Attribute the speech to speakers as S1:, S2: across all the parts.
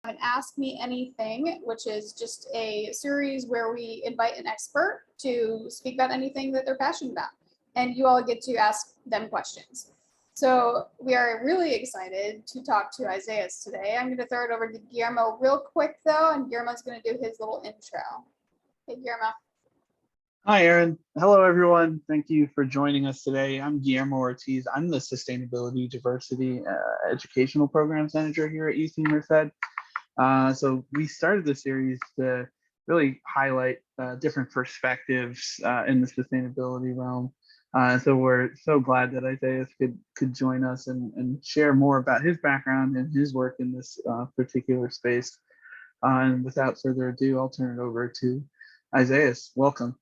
S1: An Ask Me Anything, which is just a series where we invite an expert to speak about anything that they're passionate about, and you all get to ask them questions. So we are really excited to talk to Isaias today. I'm going to throw it over to Guillermo real quick though, and Guillermo's going to do his little intro. Hey, Guillermo.
S2: Hi, Aaron. Hello, everyone. Thank you for joining us today. I'm Guillermo Ortiz. I'm the Sustainability, Diversity, Educational Programs Manager here at UC Merced. So we started the series to really highlight different perspectives in the sustainability realm. So we're so glad that Isaias could join us and share more about his background and his work in this particular space. And without further ado, I'll turn it over to Isaias. Welcome.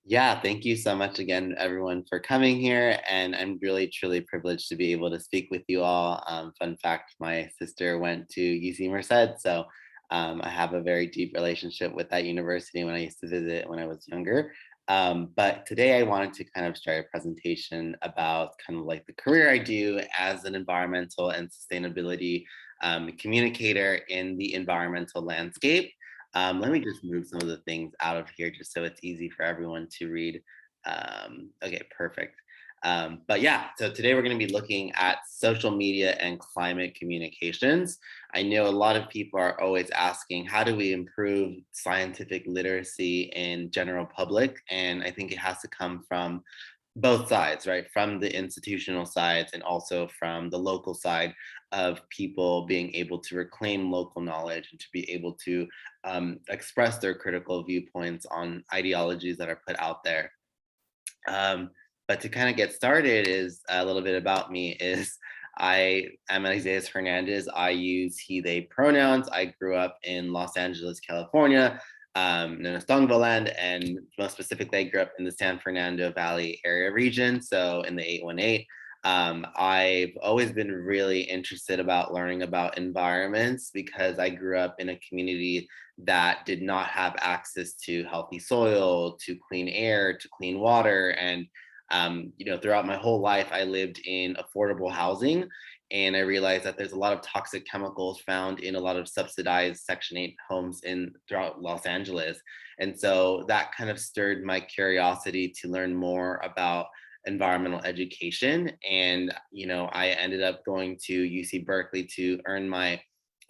S3: Yeah, thank you so much again, everyone, for coming here. And I'm really, truly privileged to be able to speak with you all. Fun fact, my sister went to UC Merced, so I have a very deep relationship with that university when I used to visit when I was younger. But today I wanted to kind of start a presentation about kind of like the career I do as an environmental and sustainability communicator in the environmental landscape. Let me just move some of the things out of here just so it's easy for everyone to read. Okay, perfect. But yeah, so today we're going to be looking at social media and climate communications. I know a lot of people are always asking, how do we improve scientific literacy in general public? And I think it has to come from both sides, right? From the institutional sides and also from the local side of people being able to reclaim local knowledge and to be able to express their critical viewpoints on ideologies that are put out there. But to kind of get started is a little bit about me is I am Isaias Hernandez. I use he, they pronouns. I grew up in Los Angeles, California, known as Tongvaland, and most specifically, I grew up in the San Fernando Valley area region, so in the 818. I've always been really interested about learning about environments because I grew up in a community that did not have access to healthy soil, to clean air, to clean water, and throughout my whole life, I lived in affordable housing, and I realized that there's a lot of toxic chemicals found in a lot of subsidized Section 8 homes throughout Los Angeles. And so that kind of stirred my curiosity to learn more about environmental education. And, I ended up going to UC Berkeley to earn my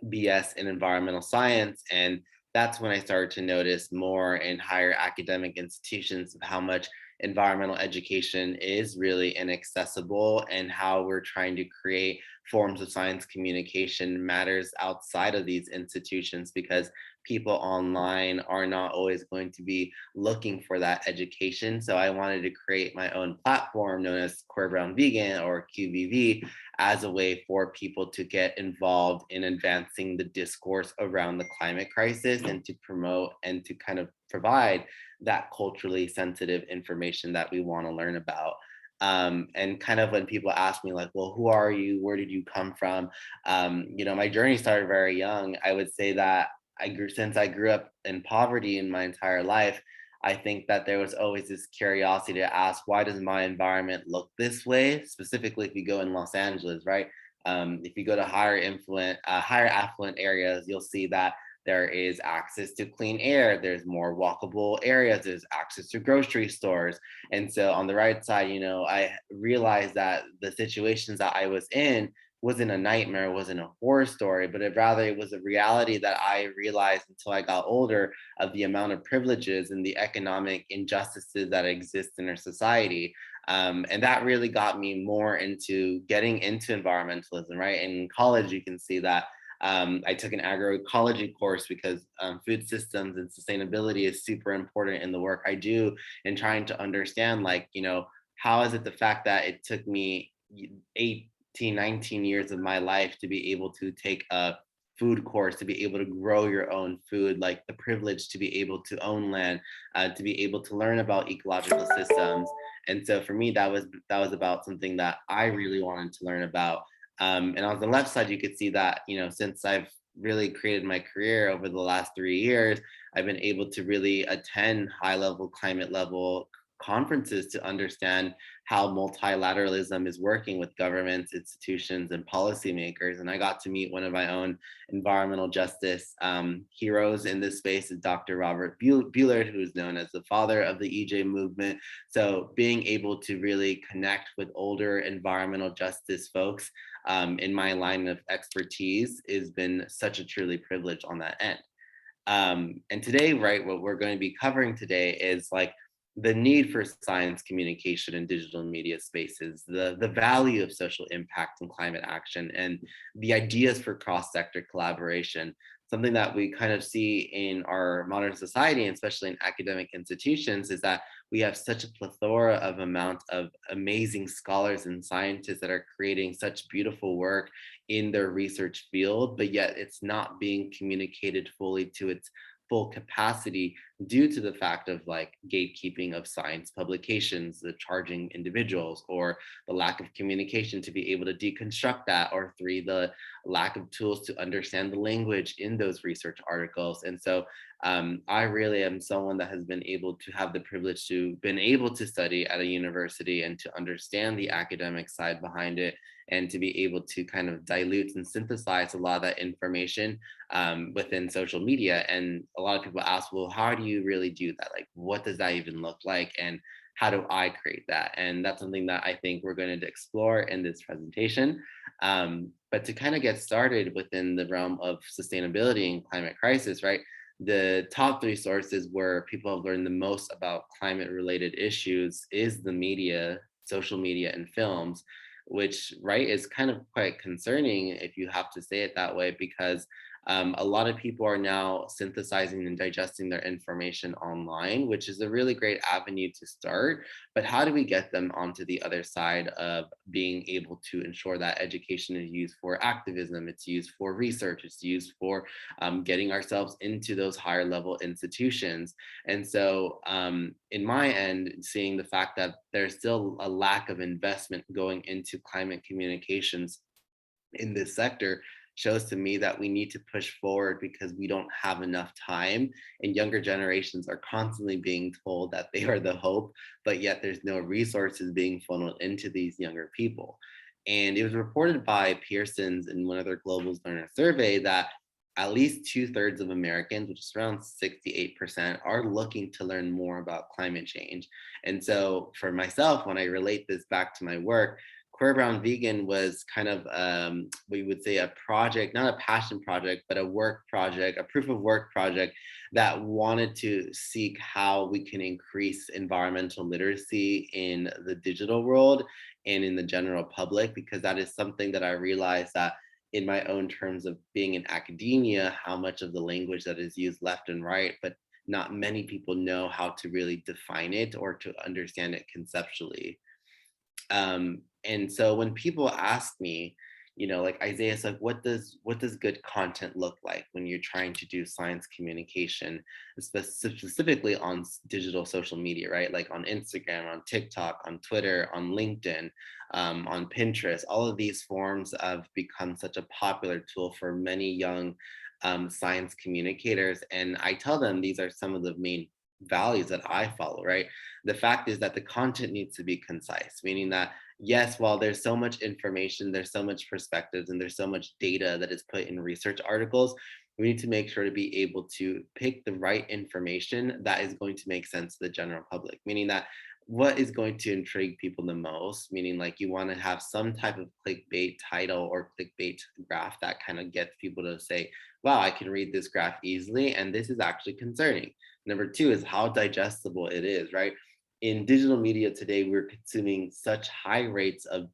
S3: BS in environmental science. And that's when I started to notice more in higher academic institutions of how much environmental education is really inaccessible and how we're trying to create forms of science communication matters outside of these institutions because people online are not always going to be looking for that education. So I wanted to create my own platform known as Queer Brown Vegan or QBV as a way for people to get involved in advancing the discourse around the climate crisis and to promote and to kind of provide that culturally sensitive information that we want to learn about. And kind of when people ask me like, well, who are you? Where did you come from? My journey started very young. I would say that since I grew up in poverty in my entire life, I think that there was always this curiosity to ask, why does my environment look this way? Specifically, if you go in Los Angeles, right? If you go to higher affluent areas, you'll see that there is access to clean air, there's more walkable areas, there's access to grocery stores. And so on the right side, I realized that the situations that I was in wasn't a nightmare, wasn't a horror story, but it was a reality that I realized until I got older of the amount of privileges and the economic injustices that exist in our society. And that really got me more into getting into environmentalism, right? And in college, you can see that I took an agroecology course because food systems and sustainability is super important in the work I do and trying to understand, how is it the fact that it took me 19 years of my life to be able to take a food course, to be able to grow your own food, like the privilege to be able to own land, to be able to learn about ecological systems. And so for me, that was about something that I really wanted to learn about. And on the left side, you could see that, since I've really created my career over the last 3 years, I've been able to really attend high level climate level conferences to understand how multilateralism is working with governments, institutions, and policymakers. And I got to meet one of my own environmental justice heroes in this space, is Dr. Robert Bullard, who is known as the father of the EJ movement. So being able to really connect with older environmental justice folks in my line of expertise has been such a truly privilege on that end. And today, right, what we're going to be covering today is like the need for science communication in digital media spaces, the value of social impact and climate action, and the ideas for cross-sector collaboration. Something that we kind of see in our modern society, and especially in academic institutions, is that we have such a plethora of amount of amazing scholars and scientists that are creating such beautiful work in their research field, but yet it's not being communicated fully to its full capacity due to the fact of like gatekeeping of science publications, the charging individuals, or the lack of communication to be able to deconstruct that, or three, the lack of tools to understand the language in those research articles. And so I really am someone that has been able to have the privilege to been able to study at a university and to understand the academic side behind it, and to be able to kind of dilute and synthesize a lot of that information within social media. And a lot of people ask, well, how do you really do that? Like, what does that even look like? And how do I create that? And that's something that I think we're going to explore in this presentation. But to kind of get started within the realm of sustainability and climate crisis, right? The top three sources where people have learned the most about climate related issues is the media, social media, and films, which, right, is kind of quite concerning if you have to say it that way, because a lot of people are now synthesizing and digesting their information online, which is a really great avenue to start. But how do we get them onto the other side of being able to ensure that education is used for activism, it's used for research, it's used for getting ourselves into those higher level institutions? And so in my end, seeing the fact that there's still a lack of investment going into climate communications in this sector shows to me that we need to push forward, because we don't have enough time, and younger generations are constantly being told that they are the hope, but yet there's no resources being funneled into these younger people. And it was reported by Pearson's in one of their Global Learner Survey that at least 2/3 of Americans, which is around 68%, are looking to learn more about climate change. And so for myself, when I relate this back to my work, Queer Brown Vegan was kind of, we would say, a project, not a passion project, but a work project, a proof of work project that wanted to seek how we can increase environmental literacy in the digital world and in the general public, because that is something that I realized that in my own terms of being in academia, how much of the language that is used left and right, but not many people know how to really define it or to understand it conceptually. And so when people ask me, you know, like, Isaias, like, what does good content look like when you're trying to do science communication, specifically on digital social media, right? Like on Instagram, on TikTok, on Twitter, on LinkedIn, on Pinterest. All of these forms have become such a popular tool for many young science communicators. And I tell them these are some of the main values that I follow, right? The fact is that the content needs to be concise, meaning that, yes, while there's so much information, there's so much perspectives, and there's so much data that is put in research articles, we need to make sure to be able to pick the right information that is going to make sense to the general public, meaning that what is going to intrigue people the most, meaning like you want to have some type of clickbait title or clickbait graph that kind of gets people to say, wow, I can read this graph easily, and this is actually concerning. Number two is how digestible it is, right? In digital media today, we're consuming such high rates of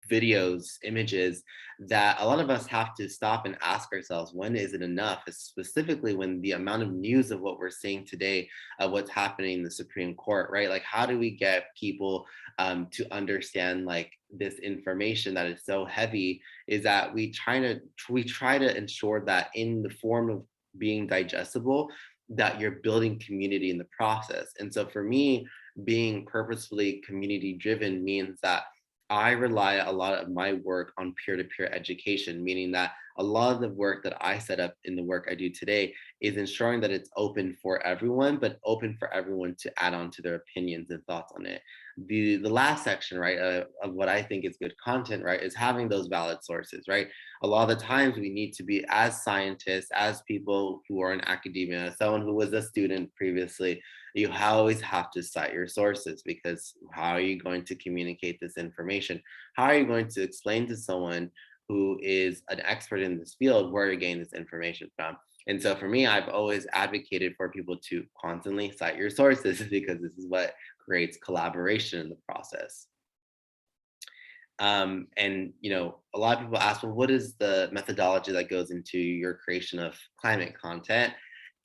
S3: videos, images, that a lot of us have to stop and ask ourselves, when is it enough? Specifically when the amount of news of what we're seeing today, of what's happening in the Supreme Court, right? Like, how do we get people to understand like this information that is so heavy, is that we try to ensure that in the form of being digestible, that you're building community in the process. And so for me, being purposefully community driven means that I rely a lot of my work on peer-to-peer education, meaning that a lot of the work that I set up in the work I do today is ensuring that it's open for everyone, but open for everyone to add on to their opinions and thoughts on it. The last section, right, of what I think is good content, right, is having those valid sources, right? A lot of the times we need to be, as scientists, as people who are in academia, someone who was a student previously, you always have to cite your sources, because how are you going to communicate this information? How are you going to explain to someone who is an expert in this field where you're getting this information from? And so for me, I've always advocated for people to constantly cite your sources, because this is what creates collaboration in the process. And a lot of people ask, well, what is the methodology that goes into your creation of climate content?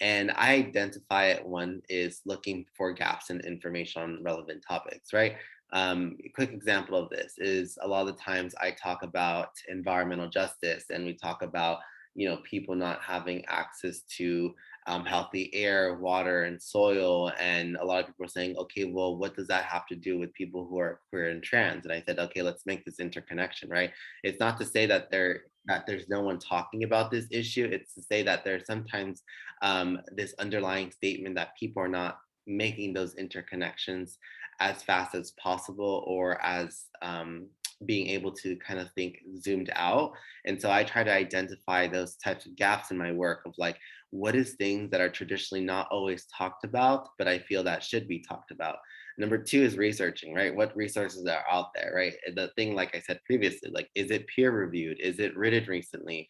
S3: And I identify it, one is looking for gaps in information on relevant topics, right? A quick example of this is a lot of the times I talk about environmental justice, and we talk about people not having access to healthy air, water, and soil. And a lot of people are saying, okay, well, what does that have to do with people who are queer and trans? And I said, okay, let's make this interconnection, right? It's not to say that there's no one talking about this issue. It's to say that there's sometimes this underlying statement that people are not making those interconnections as fast as possible, or as being able to kind of think zoomed out. And so I try to identify those types of gaps in my work of like, what is things that are traditionally not always talked about, but I feel that should be talked about. Number two is researching, right? What resources are out there, right? The thing, like I said previously, like, is it peer reviewed? Is it written recently?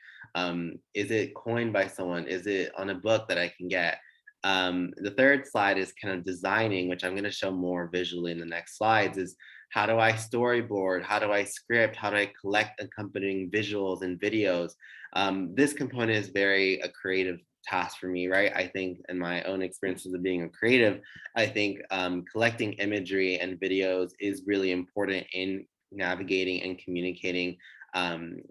S3: Is it coined by someone? Is it on a book that I can get? The third slide is kind of designing, which I'm going to show more visually in the next slides, is how do I storyboard? How do I script? How do I collect accompanying visuals and videos? This component is very a creative task for me, right? I think in my own experiences of being a creative, I think collecting imagery and videos is really important in navigating and communicating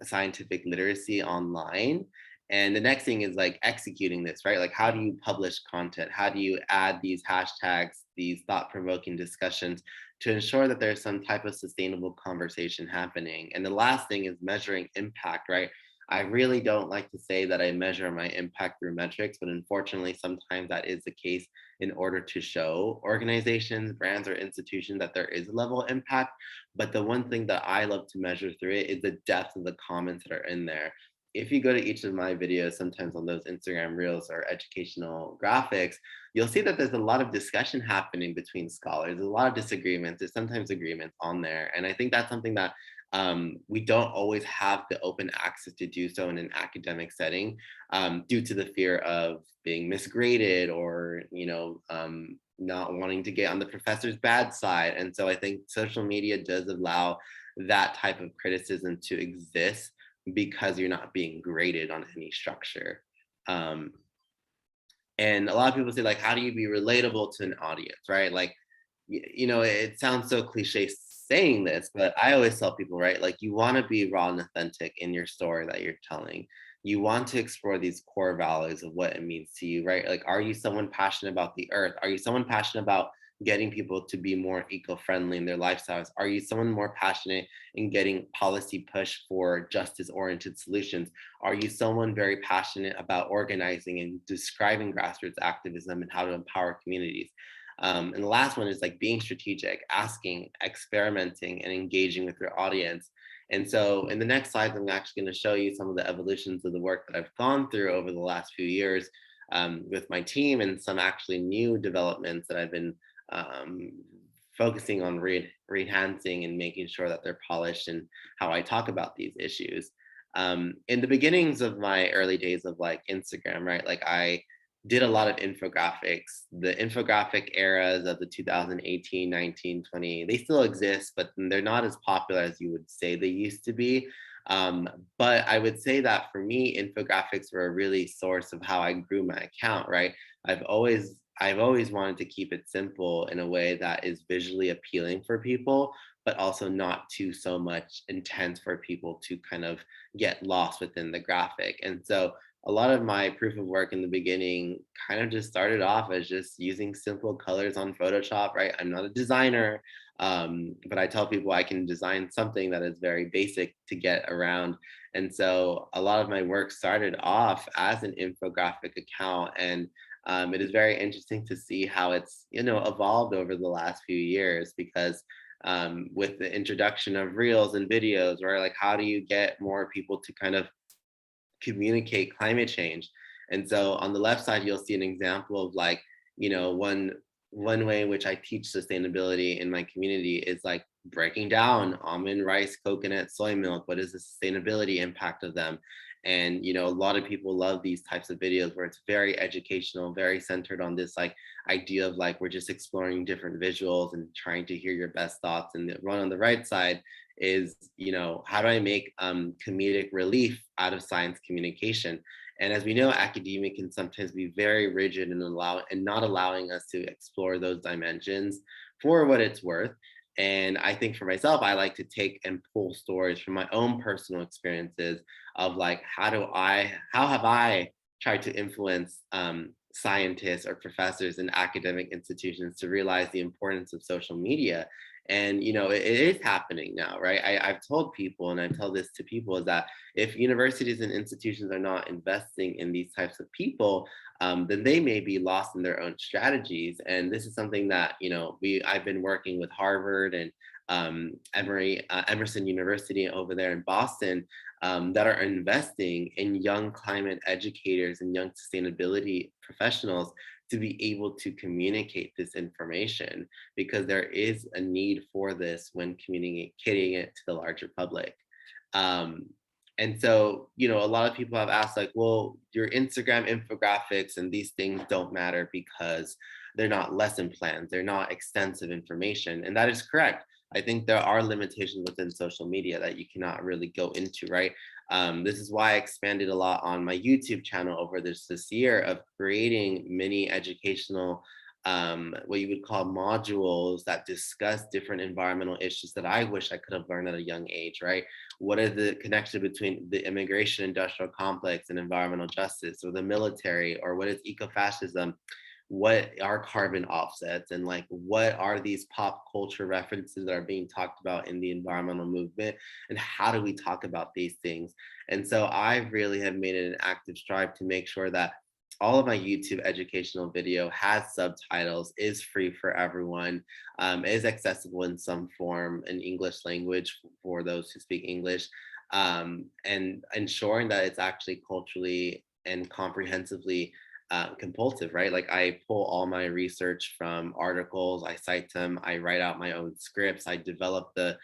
S3: scientific literacy online. And the next thing is like executing this, right? Like, how do you publish content? How do you add these hashtags, these thought-provoking discussions to ensure that there's some type of sustainable conversation happening? And the last thing is measuring impact, right? I really don't like to say that I measure my impact through metrics, but unfortunately, sometimes that is the case in order to show organizations, brands, or institutions that there is a level of impact. But the one thing that I love to measure through it is the depth of the comments that are in there. If you go to each of my videos, sometimes on those Instagram reels or educational graphics, you'll see that there's a lot of discussion happening between scholars. There's a lot of disagreements. There's sometimes agreements on there. And I think that's something that we don't always have the open access to do so in an academic setting, due to the fear of being misgraded, or not wanting to get on the professor's bad side. And so I think social media does allow that type of criticism to exist, because you're not being graded on any structure. And a lot of people say, like, how do you be relatable to an audience, right? Like, it sounds so cliche saying this, but I always tell people, right, like, you want to be raw and authentic in your story that you're telling. You want to explore these core values of what it means to you, right? Like, are you someone passionate about the earth? Are you someone passionate about getting people to be more eco-friendly in their lifestyles? Are you someone more passionate in getting policy push for justice-oriented solutions? Are you someone very passionate about organizing and describing grassroots activism and how to empower communities? And the last one is like being strategic, asking, experimenting, and engaging with your audience. And so in the next slides, I'm actually going to show you some of the evolutions of the work that I've gone through over the last few years with my team, and some actually new developments that I've been focusing on re-enhancing and making sure that they're polished in how I talk about these issues. In the beginnings of my early days of like Instagram, right? Like, I did a lot of infographics. The infographic eras of the 2018, 19, 20, they still exist, but they're not as popular as you would say they used to be. But I would say that for me, infographics were a really source of how I grew my account, right? I've always wanted to keep it simple in a way that is visually appealing for people, but also not too so much intense for people to kind of get lost within the graphic. And so a lot of my proof of work in the beginning kind of just started off as just using simple colors on Photoshop, right? I'm not a designer, but I tell people I can design something that is very basic to get around. And so a lot of my work started off as an infographic account, and it is very interesting to see how it's, evolved over the last few years, because with the introduction of reels and videos, where like, how do you get more people to kind of communicate climate change? And so on the left side, you'll see an example of like, one way in which I teach sustainability in my community is like breaking down almond, rice, coconut, soy milk. What is the sustainability impact of them? And a lot of people love these types of videos where it's very educational, very centered on this like idea of like, we're just exploring different visuals and trying to hear your best thoughts. And the one on the right side is, how do I make comedic relief out of science communication? And as we know, academia can sometimes be very rigid and not allowing us to explore those dimensions for what it's worth. And I think for myself, I like to take and pull stories from my own personal experiences of like, how have I tried to influence scientists or professors in academic institutions to realize the importance of social media? And it is happening now, right? I've told people, and I tell this to people, is that if universities and institutions are not investing in these types of people, then they may be lost in their own strategies. And this is something that I've been working with Harvard and Emerson University over there in Boston, that are investing in young climate educators and young sustainability professionals to be able to communicate this information, because there is a need for this when communicating it to the larger public. And so, a lot of people have asked like, well, your Instagram infographics and these things don't matter because they're not lesson plans, they're not extensive information. And that is correct. I think there are limitations within social media that you cannot really go into, right? This is why I expanded a lot on my YouTube channel over this year of creating mini educational, what you would call modules that discuss different environmental issues that I wish I could have learned at a young age, right? What is the connection between the immigration industrial complex and environmental justice, or the military, or what is ecofascism? What are carbon offsets, and like, what are these pop culture references that are being talked about in the environmental movement, and how do we talk about these things? And so I really have made it an active strive to make sure that all of my YouTube educational video has subtitles, is free for everyone, is accessible in some form in English language for those who speak English, and ensuring that it's actually culturally and comprehensively compulsive, right? Like, I pull all my research from articles, I cite them, I write out my own scripts, I develop the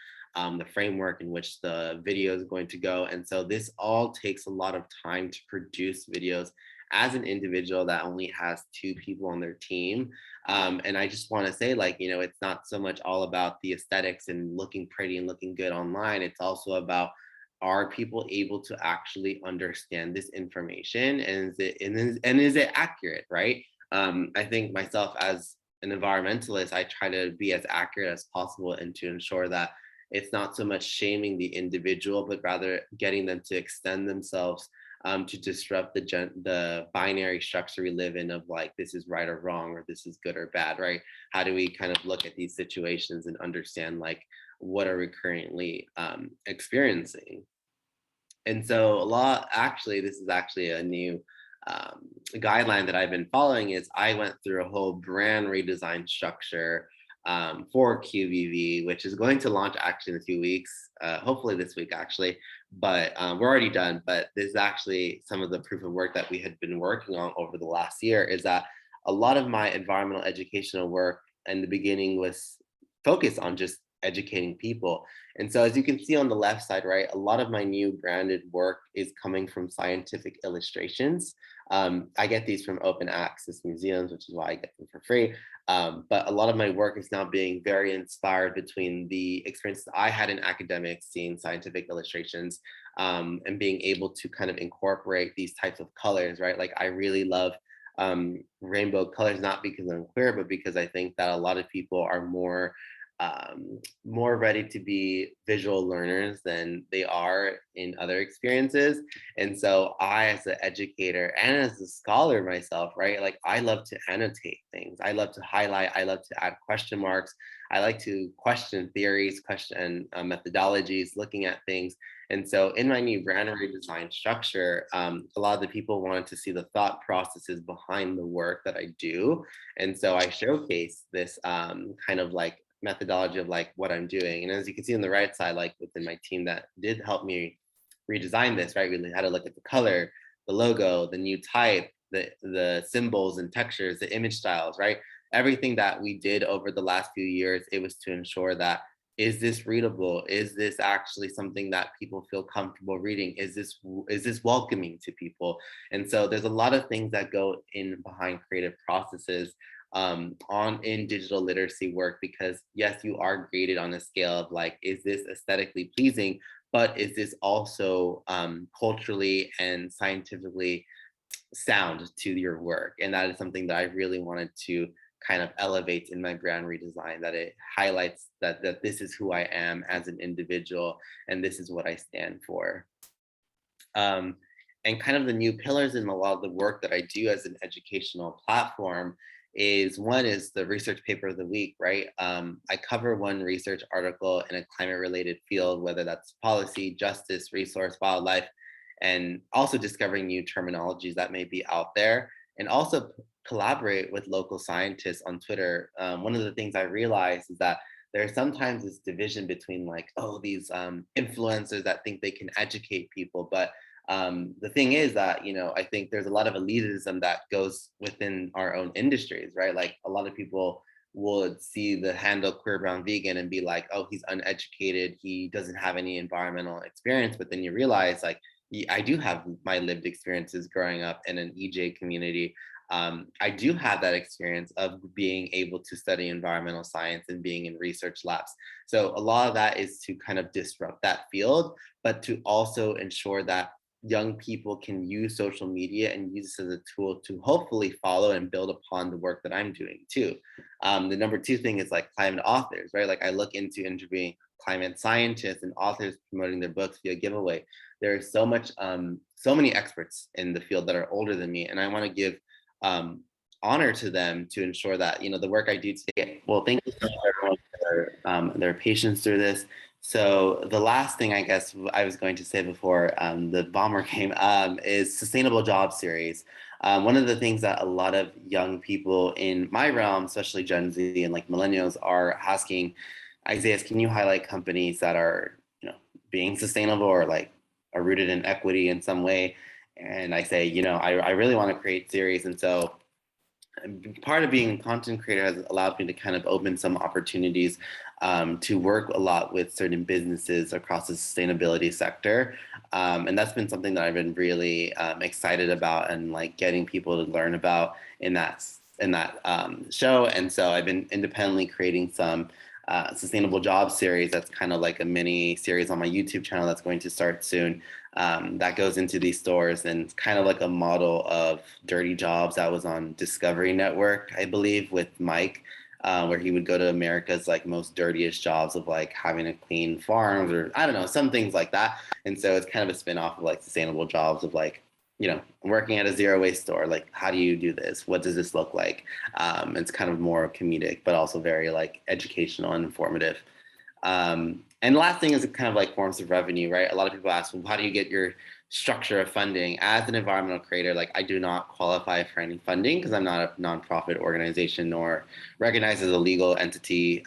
S3: framework in which the video is going to go. And so this all takes a lot of time to produce videos as an individual that only has 2 people on their team. And I just want to say, like, it's not so much all about the aesthetics and looking pretty and looking good online. It's also about, are people able to actually understand this information, and is it accurate, right? I think myself as an environmentalist, I try to be as accurate as possible and to ensure that it's not so much shaming the individual, but rather getting them to extend themselves, to disrupt the binary structure we live in of like, this is right or wrong, or this is good or bad, right? How do we kind of look at these situations and understand, like, what are we currently experiencing? And so this is actually a new guideline that I've been following, is I went through a whole brand redesign structure for QBV, which is going to launch actually in a few weeks, hopefully this week actually, but we're already done. But this is actually some of the proof of work that we had been working on over the last year, is that a lot of my environmental educational work in the beginning was focused on just educating people. And so as you can see on the left side, right, a lot of my new branded work is coming from scientific illustrations. I get these from open access museums, which is why I get them for free. But a lot of my work is now being very inspired between the experiences I had in academics, seeing scientific illustrations, and being able to kind of incorporate these types of colors, right? Like, I really love rainbow colors, not because I'm queer, but because I think that a lot of people are more ready to be visual learners than they are in other experiences. And so I, as an educator and as a scholar myself, right, like, I love to annotate things. I love to highlight, I love to add question marks. I like to question theories, question methodologies, looking at things. And so in my new brand redesign structure, a lot of the people wanted to see the thought processes behind the work that I do. And so I showcase this kind of like methodology of like what I'm doing. And as you can see on the right side, like within my team that did help me redesign this, right? We had to look at the color, the logo, the new type, the symbols and textures, the image styles, right? Everything that we did over the last few years, it was to ensure that, is this readable? Is this actually something that people feel comfortable reading? Is this welcoming to people? And so there's a lot of things that go in behind creative processes in digital literacy work, because yes, you are graded on a scale of like, is this aesthetically pleasing? But is this also culturally and scientifically sound to your work? And that is something that I really wanted to kind of elevate in my brand redesign, that it highlights that this is who I am as an individual and this is what I stand for. And kind of the new pillars in a lot of the work that I do as an educational platform is, one is the research paper of the week, right? I cover one research article in a climate related field, whether that's policy, justice, resource, wildlife, and also discovering new terminologies that may be out there, and also collaborate with local scientists on Twitter. One of the things I realized is that there's sometimes this division between like, oh, these influencers that think they can educate people. But the thing is that, I think there's a lot of elitism that goes within our own industries, right? Like a lot of people would see the handle queer brown vegan and be like, oh, he's uneducated, he doesn't have any environmental experience. But then you realize like, I do have my lived experiences growing up in an EJ community. I do have that experience of being able to study environmental science and being in research labs. So a lot of that is to kind of disrupt that field, but to also ensure that young people can use social media and use this as a tool to hopefully follow and build upon the work that I'm doing too. The number two thing is like climate authors, right? Like I look into interviewing climate scientists and authors promoting their books via giveaway. There's so many experts in the field that are older than me, and I want to give honor to them to ensure that the work I do today. Well, thank you so much everyone for their patience through this. So the last thing I guess I was going to say before the bomber came is Sustainable Job Series. One of the things that a lot of young people in my realm, especially Gen Z and like millennials, are asking, Isaias, can you highlight companies that are being sustainable or like are rooted in equity in some way? And I say, I really want to create series. And so part of being a content creator has allowed me to kind of open some opportunities to work a lot with certain businesses across the sustainability sector. And that's been something that I've been really excited about and like getting people to learn about in that show. And so I've been independently creating some Sustainable Job series. That's kind of like a mini series on my YouTube channel that's going to start soon. That goes into these stores, and it's kind of like a model of Dirty Jobs that was on Discovery Network, I believe, with Mike, where he would go to America's like most dirtiest jobs of like having to clean farms or I don't know, some things like that. And so it's kind of a spin-off of like Sustainable Jobs of like, working at a zero waste store, like how do you do this? What does this look like? It's kind of more comedic, but also very like educational and informative. And the last thing is kind of like forms of revenue, right? A lot of people ask, well, how do you get your structure of funding? As an environmental creator, like I do not qualify for any funding because I'm not a nonprofit organization nor recognized as a legal entity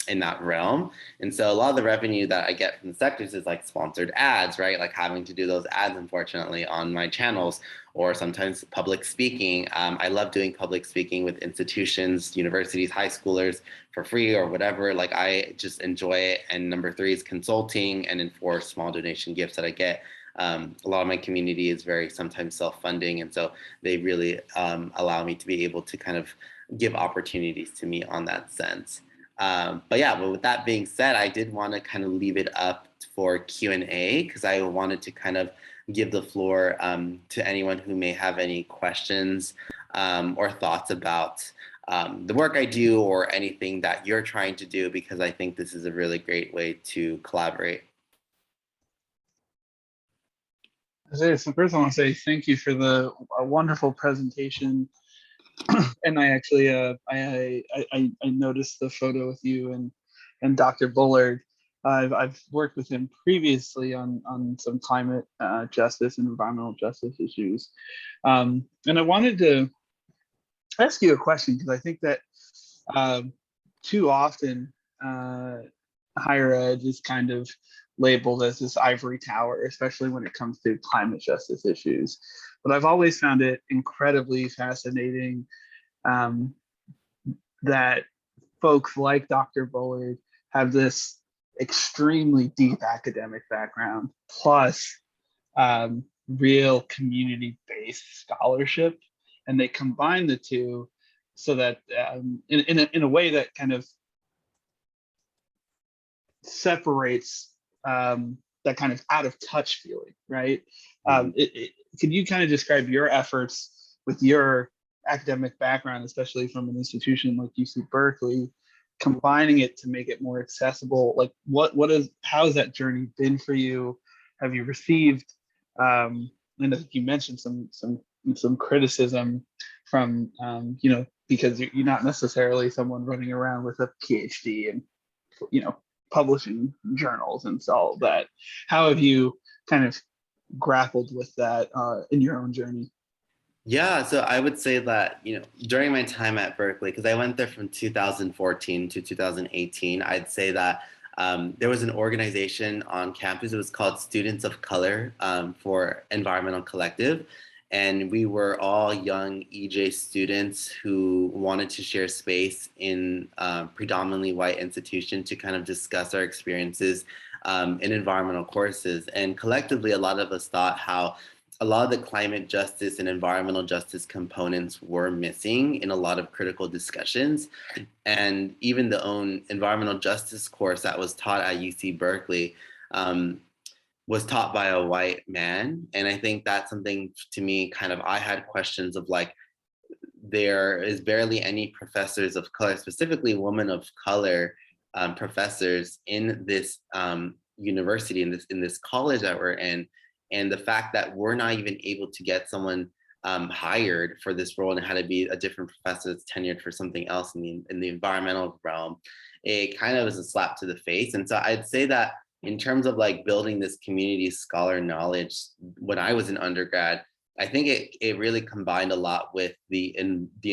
S3: in that realm. And so a lot of the revenue that I get from the sectors is like sponsored ads, right? Like having to do those ads, unfortunately, on my channels, or sometimes public speaking. I love doing public speaking with institutions, universities, high schoolers for free or whatever. Like I just enjoy it. And number three is consulting, and then four, small donation gifts that I get. A lot of my community is very sometimes self-funding, and so they really allow me to be able to kind of give opportunities to me on that sense. But with that being said, I did want to kind of leave it up for Q&A because I wanted to kind of give the floor to anyone who may have any questions or thoughts about the work I do or anything that you're trying to do, because I think this is a really great way to collaborate.
S2: So first I want to say thank you for the wonderful presentation. And I actually I noticed the photo with you and Dr. Bullard. I've worked with him previously on some climate justice and environmental justice issues. And I wanted to ask you a question because I think that too often higher ed is kind of labeled as this ivory tower, especially when it comes to climate justice issues. But I've always found it incredibly fascinating that folks like Dr. Bullard have this extremely deep academic background plus real community-based scholarship, and they combine the two so that in a way that kind of separates that kind of out of touch feeling, right? Can you kind of describe your efforts with your academic background, especially from an institution like UC Berkeley, combining it to make it more accessible? Like how has that journey been for you? Have you received, and I think you mentioned some criticism from, because you're not necessarily someone running around with a PhD and, publishing journals and all of that. How have you kind of grappled with that in your own journey?
S3: Yeah, so I would say that, during my time at Berkeley, because I went there from 2014 to 2018, I'd say that there was an organization on campus. It was called Students of Color for Environmental Collective. And we were all young EJ students who wanted to share space in predominantly white institution to kind of discuss our experiences in environmental courses. And collectively, a lot of us thought how a lot of the climate justice and environmental justice components were missing in a lot of critical discussions. And even the own environmental justice course that was taught at UC Berkeley was taught by a white man. And I think that's something to me, kind of, I had questions of like, there is barely any professors of color, specifically women of color professors in this university, in this college that we're in. And the fact that we're not even able to get someone hired for this role and it had to be a different professor that's tenured for something else in the environmental realm, it kind of is a slap to the face. And so I'd say that in terms of like building this community scholar knowledge, when I was an undergrad, I think it really combined a lot with the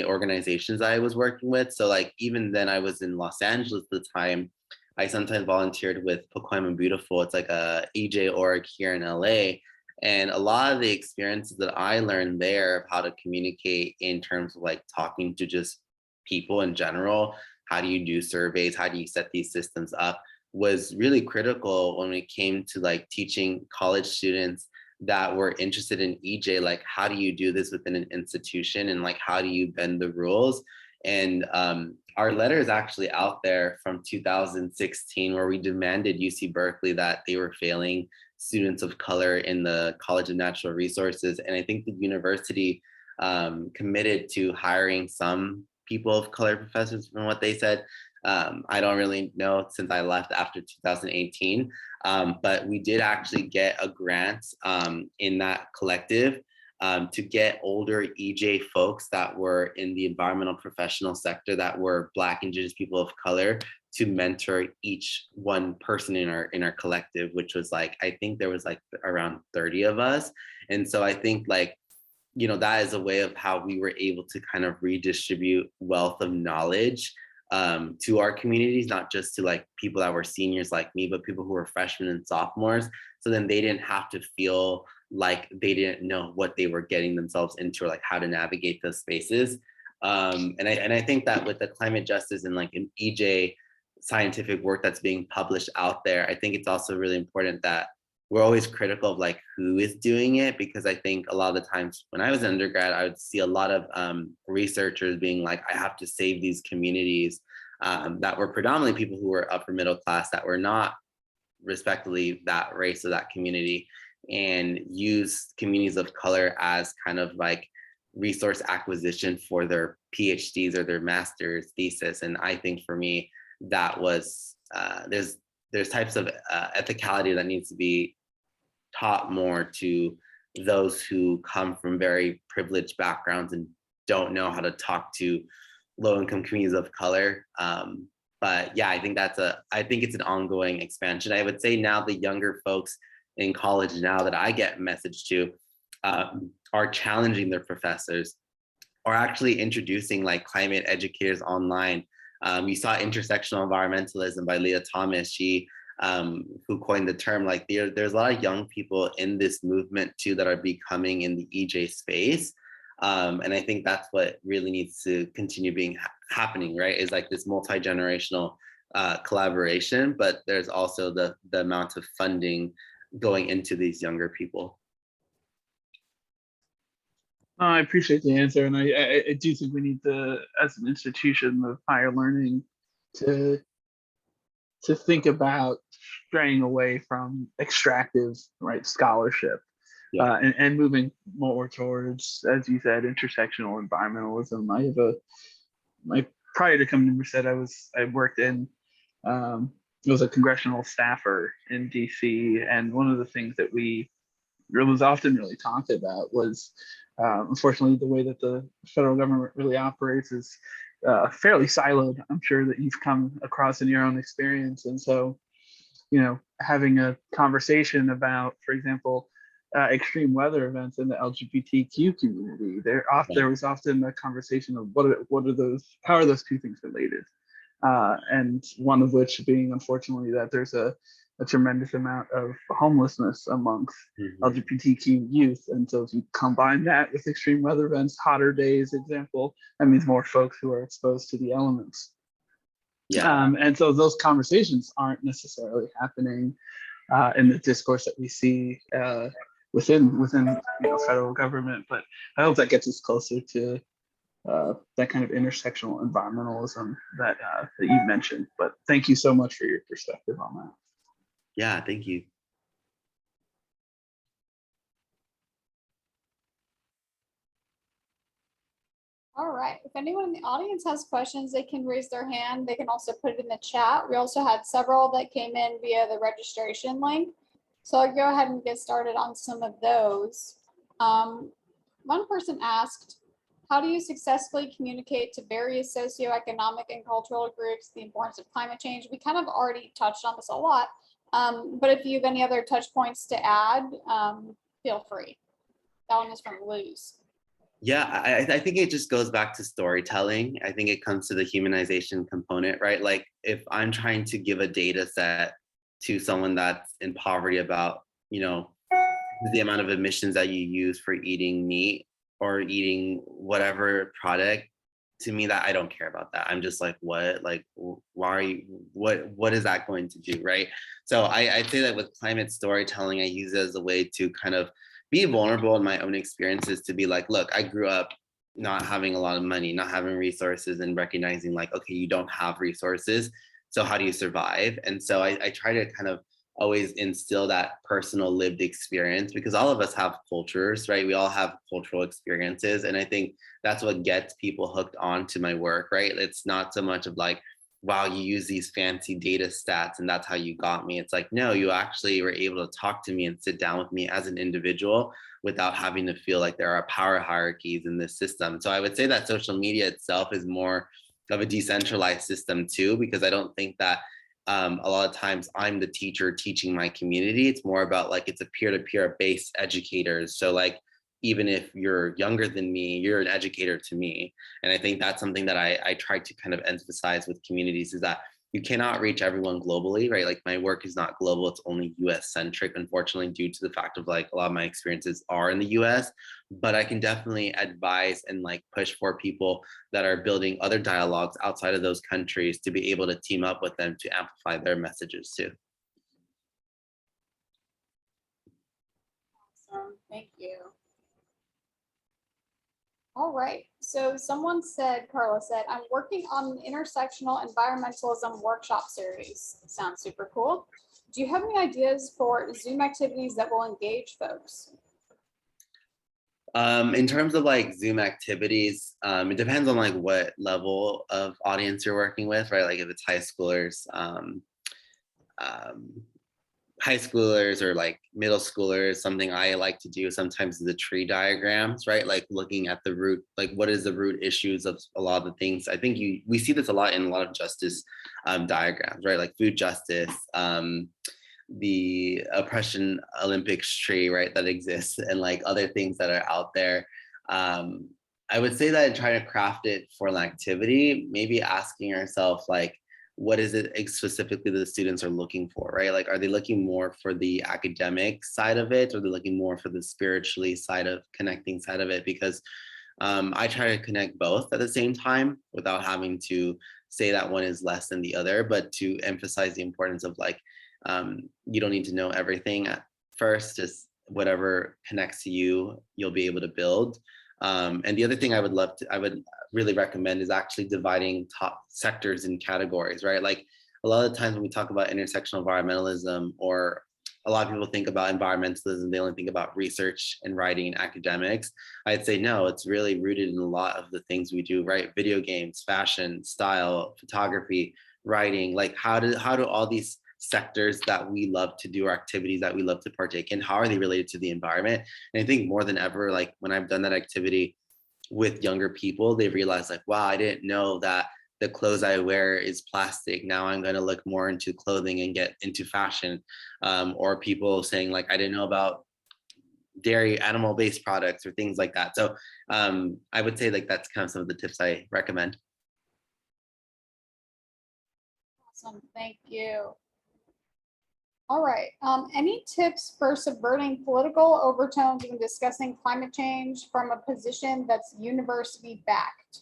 S3: organizations I was working with. So like even then I was in Los Angeles at the time, I sometimes volunteered with Pacoima Beautiful. It's like a EJ org here in LA. And a lot of the experiences that I learned there of how to communicate in terms of like talking to just people in general, how do you do surveys, how do you set these systems up, was really critical when it came to like teaching college students that were interested in EJ, like how do you do this within an institution and like how do you bend the rules? And our letter is actually out there from 2016 where we demanded UC Berkeley that they were failing students of color in the College of Natural Resources. And I think the university committed to hiring some people of color professors from what they said. I don't really know since I left after 2018, but we did actually get a grant in that collective to get older EJ folks that were in the environmental professional sector that were Black, Indigenous people of color to mentor each one person in our collective, which was like, I think there was like around 30 of us. And so I think like, that is a way of how we were able to kind of redistribute wealth of knowledge to our communities, not just to like people that were seniors like me, but people who were freshmen and sophomores. So then they didn't have to feel like they didn't know what they were getting themselves into or like how to navigate those spaces. And I think that with the climate justice and like an EJ scientific work that's being published out there, I think it's also really important that we're always critical of like who is doing it, because I think a lot of the times when I was an undergrad, I would see a lot of researchers being like, I have to save these communities that were predominantly people who were upper middle class that were not respectively that race or that community, and use communities of color as kind of like resource acquisition for their PhDs or their master's thesis. And I think for me, that was, there's types of ethicality that needs to be taught more to those who come from very privileged backgrounds and don't know how to talk to low-income communities of color. But yeah, I think it's an ongoing expansion. I would say now the younger folks in college now that I get messaged to are challenging their professors, or actually introducing like climate educators online. You saw intersectional environmentalism by Leah Thomas. She who coined the term. Like there's a lot of young people in this movement too that are becoming in the EJ space. And I think that's what really needs to continue being happening, right? Is like this multi-generational collaboration, but there's also the amount of funding going into these younger people.
S2: I appreciate the answer, and I do think we need to, as an institution of higher learning, to think about straying away from extractive, right, scholarship,
S3: Yeah.
S2: and moving more towards, as you said, intersectional environmentalism. Prior to coming to Merced, I worked in was a congressional staffer in DC, and one of the things that was often really talked about was, unfortunately, the way that the federal government really operates is fairly siloed. I'm sure that you've come across in your own experience. And so, having a conversation about, for example, extreme weather events in the LGBTQ community, there was often a conversation of how are those two things related? And one of which being, unfortunately, that there's a tremendous amount of homelessness amongst LGBTQ youth. And so if you combine that with extreme weather events, hotter days, example, that means more folks who are exposed to the elements.
S3: Yeah.
S2: And so those conversations aren't necessarily happening in the discourse that we see within federal government. But I hope that gets us closer to that kind of intersectional environmentalism that you mentioned. But thank you so much for your perspective on that.
S3: Yeah, thank you.
S1: All right, if anyone in the audience has questions, they can raise their hand. They can also put it in the chat. We also had several that came in via the registration link. So I'll go ahead and get started on some of those. One person asked, how do you successfully communicate to various socioeconomic and cultural groups the importance of climate change? We kind of already touched on this a lot, but if you have any other touch points to add, feel free. That one is from Luz.
S3: Yeah, I think it just goes back to storytelling. I think it comes to the humanization component, right? Like if I'm trying to give a data set to someone that's in poverty about, the amount of emissions that you use for eating meat or eating whatever product, to me that I don't care about that. I'm just like, what? Like, why are you, what is that going to do, right? So I'd say that with climate storytelling, I use it as a way to kind of be vulnerable in my own experiences, to be like, look, I grew up not having a lot of money, not having resources, and recognizing like, okay, you don't have resources, so how do you survive? And so I try to kind of always instill that personal lived experience, because all of us have cultures, right? We all have cultural experiences. And I think that's what gets people hooked on to my work, right? It's not so much of like, wow, you use these fancy data stats and that's how you got me. It's like, no, you actually were able to talk to me and sit down with me as an individual without having to feel like there are power hierarchies in this system. So I would say that social media itself is more of a decentralized system too, because I don't think that a lot of times I'm the teacher teaching my community. It's more about like, it's a peer-to-peer based educators. So like, even if you're younger than me, you're an educator to me. And I think that's something that I try to kind of emphasize with communities, is that you cannot reach everyone globally, right? Like my work is not global, it's only US centric, unfortunately, due to the fact of like a lot of my experiences are in the US, but I can definitely advise and like push for people that are building other dialogues outside of those countries to be able to team up with them to amplify their messages too.
S1: Awesome, thank you. All right, so someone said, Carla said, I'm working on an intersectional environmentalism workshop series. Sounds super cool. Do you have any ideas for Zoom activities that will engage folks?
S3: In terms of like Zoom activities, it depends on like what level of audience you're working with, right? Like if it's high schoolers, high schoolers or like middle schoolers, something I like to do sometimes is the tree diagrams, right? Like looking at the root, like what is the root issues of a lot of the things. I think we see this a lot in a lot of justice diagrams, right? Like food justice, the oppression Olympics tree, right, that exists, and like other things that are out there. I would say that in trying to craft it for an activity, maybe asking ourselves like, what is it specifically that the students are looking for, right? Like, are they looking more for the academic side of it, or are they looking more for the spiritually side of connecting side of it? Because I try to connect both at the same time without having to say that one is less than the other, but to emphasize the importance of like, you don't need to know everything at first, just whatever connects to you, you'll be able to build. And the other thing I would really recommend is actually dividing top sectors in categories, right? Like a lot of times when we talk about intersectional environmentalism, or a lot of people think about environmentalism, they only think about research and writing and academics. I'd say no, it's really rooted in a lot of the things we do, right? Video games, fashion, style, photography, writing. Like how do all these sectors that we love to do, or activities that we love to partake in, how are they related to the environment? And I think more than ever, like when I've done that activity with younger people, they realize like, wow, I didn't know that the clothes I wear is plastic. Now I'm going to look more into clothing and get into fashion. Or people saying like, I didn't know about dairy animal-based products or things like that. So I would say like that's kind of some of the tips I recommend.
S1: Awesome, thank you. All right, any tips for subverting political overtones when discussing climate change from a position that's university backed?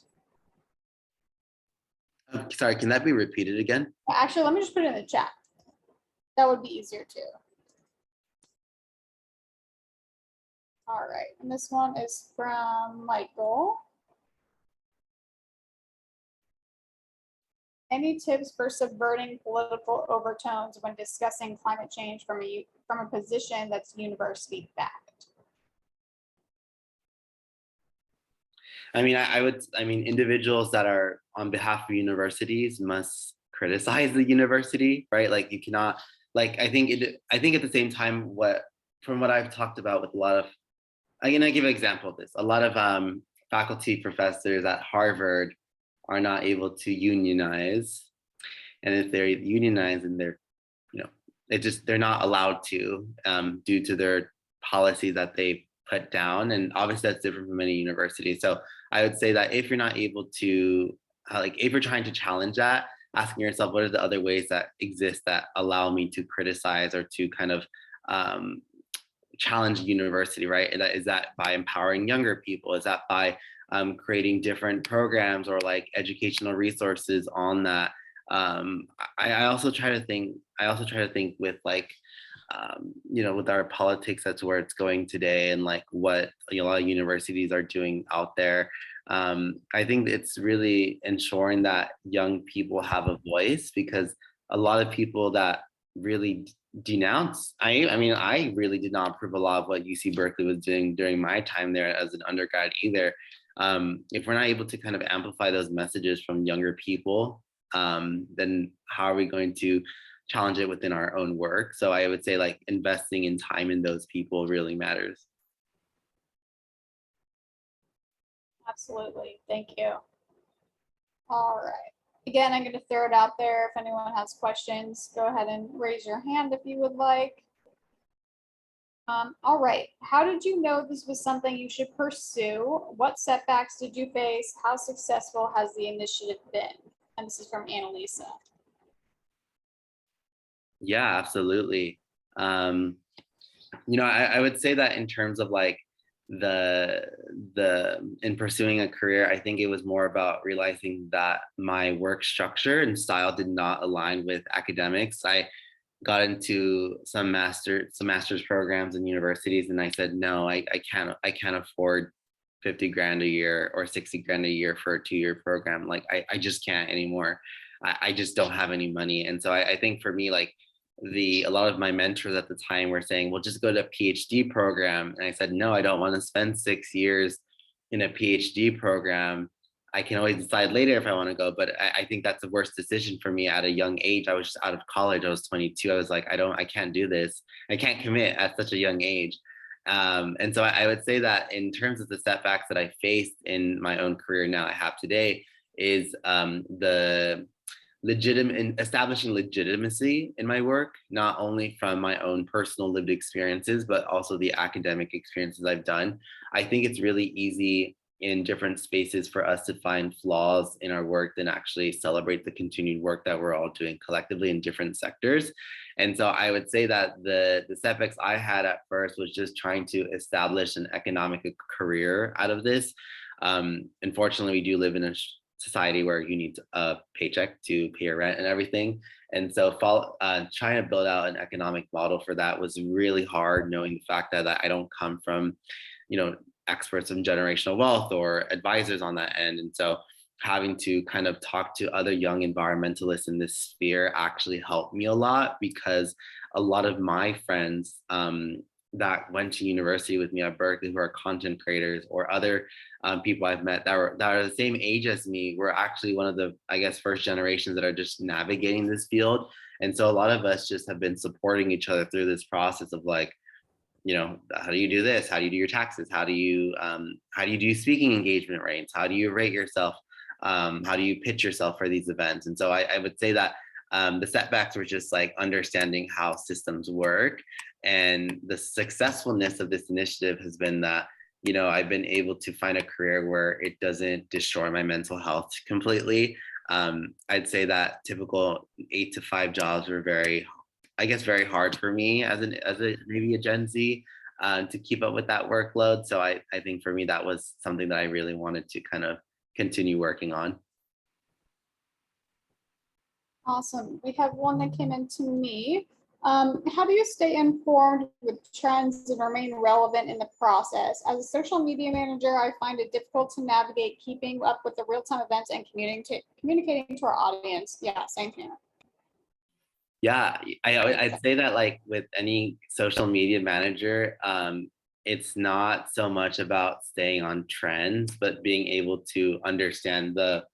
S3: Sorry, can that be repeated again?
S1: Actually, let me just put it in the chat. That would be easier too. All right, and this one is from Michael. Any tips for subverting political overtones when discussing climate change from a position that's university backed?
S3: I mean, individuals that are on behalf of universities must criticize the university, right? Like you cannot, like, I think at the same time, from what I've talked about with a lot of, I'm gonna give an example of this. A lot of faculty professors at Harvard are not able to unionize. And if they're unionized, and they're, they're not allowed to due to their policies that they put down. And obviously that's different from many universities. So I would say that if you're not able to, if you're trying to challenge that, asking yourself, what are the other ways that exist that allow me to criticize or to kind of challenge university, right? And is that by empowering younger people? Is that by creating different programs or like educational resources on that? I also try to think with like, with our politics, that's where it's going today, and like what a lot of universities are doing out there. I think it's really ensuring that young people have a voice, because a lot of people that really denounce, I mean, I really did not approve a lot of what UC Berkeley was doing during my time there as an undergrad either. If we're not able to kind of amplify those messages from younger people, then how are we going to challenge it within our own work? So I would say like investing in time in those people really matters.
S1: Absolutely, thank you. All right, again, I'm going to throw it out there. If anyone has questions, go ahead and raise your hand if you would like. All right, how did you know this was something you should pursue? What setbacks did you face? How successful has the initiative been? And this is from Annalisa.
S3: Yeah, absolutely. I would say that in terms of like in pursuing a career, I think it was more about realizing that my work structure and style did not align with academics. I got into some master's programs in universities, and I said, no, I can't afford 50 grand a year or 60 grand a year for a 2-year program. Like I just can't anymore. I just don't have any money. And so I think for me, like a lot of my mentors at the time were saying, well, just go to a PhD program. And I said, no, I don't want to spend 6 years in a PhD program. I can always decide later if I want to go, but I think that's the worst decision for me at a young age. I was just out of college. I was 22. I was like, I can't do this. I can't commit at such a young age. And so I would say that in terms of the setbacks that I faced in my own career now I have today is the establishing legitimacy in my work, not only from my own personal lived experiences, but also the academic experiences I've done. I think it's really easy in different spaces for us to find flaws in our work than actually celebrate the continued work that we're all doing collectively in different sectors. And so I would say that the setbacks I had at first was just trying to establish an economic career out of this. Unfortunately, we do live in a society where you need a paycheck to pay your rent and everything. And so trying to build out an economic model for that was really hard, knowing the fact that I don't come from, experts in generational wealth or advisors on that end. And so having to kind of talk to other young environmentalists in this sphere actually helped me a lot, because a lot of my friends that went to university with me at Berkeley, who are content creators, or other people I've met that are the same age as me, were actually one of the, I guess, first generations that are just navigating this field. And so a lot of us just have been supporting each other through this process of like, how do you do this? How do you do your taxes? How do you do speaking engagement rates? How do you rate yourself? How do you pitch yourself for these events? And so I would say that the setbacks were just like understanding how systems work. And the successfulness of this initiative has been that, I've been able to find a career where it doesn't destroy my mental health completely. I'd say that typical 8 to 5 jobs were very hard for me as maybe a Gen Z to keep up with that workload. So I think for me, that was something that I really wanted to kind of continue working on.
S1: Awesome. We have one that came in to me. How do you stay informed with trends and remain relevant in the process? As a social media manager, I find it difficult to navigate keeping up with the real-time events and communicating to our audience. Yeah, same here.
S3: Yeah, I'd say that like with any social media manager, it's not so much about staying on trends, but being able to understand the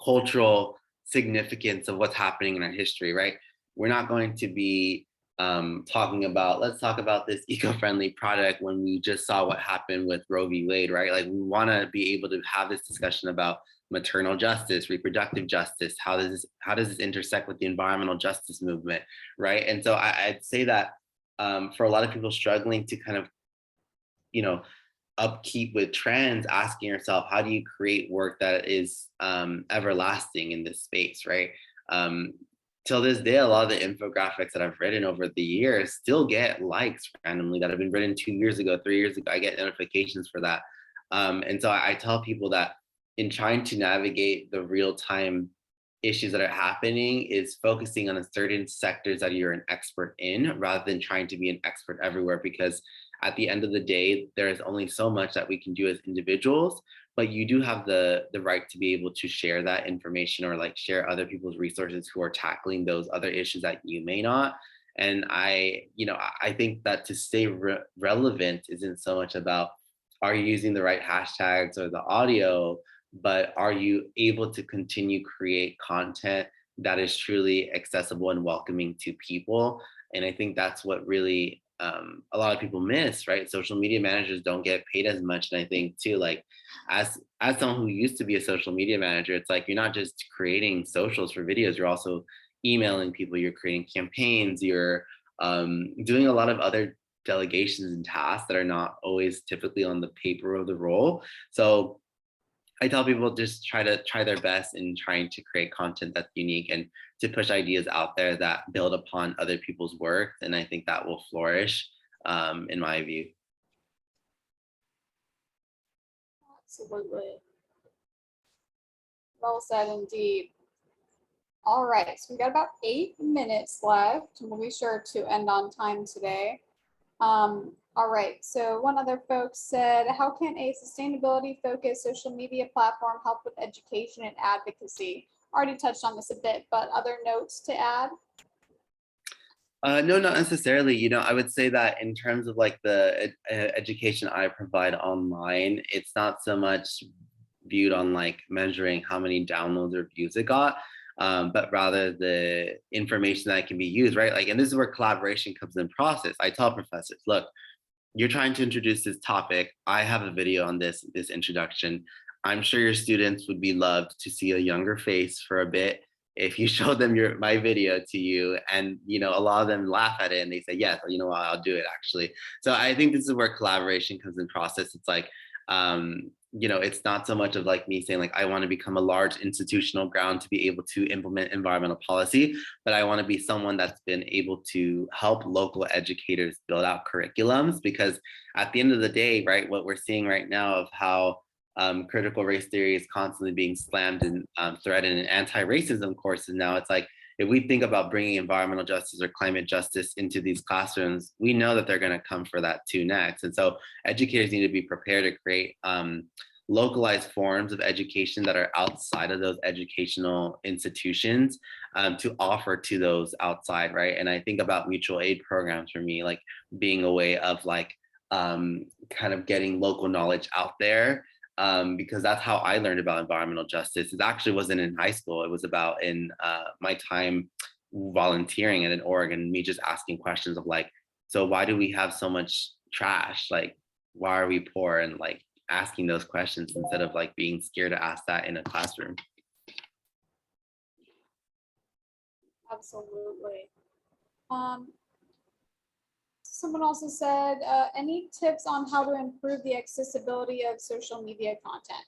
S3: cultural significance of what's happening in our history, right? We're not going to be talking about, let's talk about this eco-friendly product when we just saw what happened with Roe v. Wade, right? Like we want to be able to have this discussion about maternal justice, reproductive justice. How does this intersect with the environmental justice movement, right? And so I'd say that for a lot of people struggling to kind of, upkeep with trends, asking yourself, how do you create work that is everlasting in this space, right? Till this day, a lot of the infographics that I've written over the years still get likes randomly that have been written 2 years ago, 3 years ago. I get notifications for that. And so I tell people that in trying to navigate the real-time issues that are happening is focusing on certain sectors that you're an expert in rather than trying to be an expert everywhere, because at the end of the day, there is only so much that we can do as individuals, but you do have the right to be able to share that information or like share other people's resources who are tackling those other issues that you may not. And I think that to stay relevant isn't so much about, are you using the right hashtags or the audio, but are you able to continue create content that is truly accessible and welcoming to people? And I think that's what really a lot of people miss, right? Social media managers don't get paid as much. And I think too, like as someone who used to be a social media manager, it's like you're not just creating socials for videos, you're also emailing people, you're creating campaigns, you're doing a lot of other delegations and tasks that are not always typically on the paper of the role. So I tell people just try their best in trying to create content that's unique and to push ideas out there that build upon other people's work. And I think that will flourish, in my view.
S1: Absolutely. Well said indeed. All right, so we got about 8 minutes left, and we'll be sure to end on time today. All right, so one other folks said, how can a sustainability-focused social media platform help with education and advocacy? Already touched on this a bit, but other notes to add?
S3: No, not necessarily. I would say that in terms of like the education I provide online, it's not so much viewed on like measuring how many downloads or views it got, but rather the information that can be used, right? Like, and this is where collaboration comes in process. I tell professors, look, you're trying to introduce this topic. I have a video on this introduction. I'm sure your students would be loved to see a younger face for a bit if you show them my video to you, and a lot of them laugh at it and they say, yes, you know what, I'll do it actually. So I think this is where collaboration comes in process. It's like, it's not so much of like me saying like I want to become a large institutional ground to be able to implement environmental policy, but I want to be someone that's been able to help local educators build out curriculums, because at the end of the day, right, what we're seeing right now of how critical race theory is constantly being slammed and threatened in anti-racism courses now, it's like, if we think about bringing environmental justice or climate justice into these classrooms, we know that they're going to come for that too next. And so educators need to be prepared to create localized forms of education that are outside of those educational institutions to offer to those outside, right? And I think about mutual aid programs for me, like being a way of like kind of getting local knowledge out there. Because that's how I learned about environmental justice. It actually wasn't in high school. It was about in my time volunteering at an org, and me just asking questions of like, so why do we have so much trash? Like, why are we poor? And like asking those questions instead of like being scared to ask that in a classroom.
S1: Absolutely. Someone also said, any tips on how to improve the accessibility of social media content?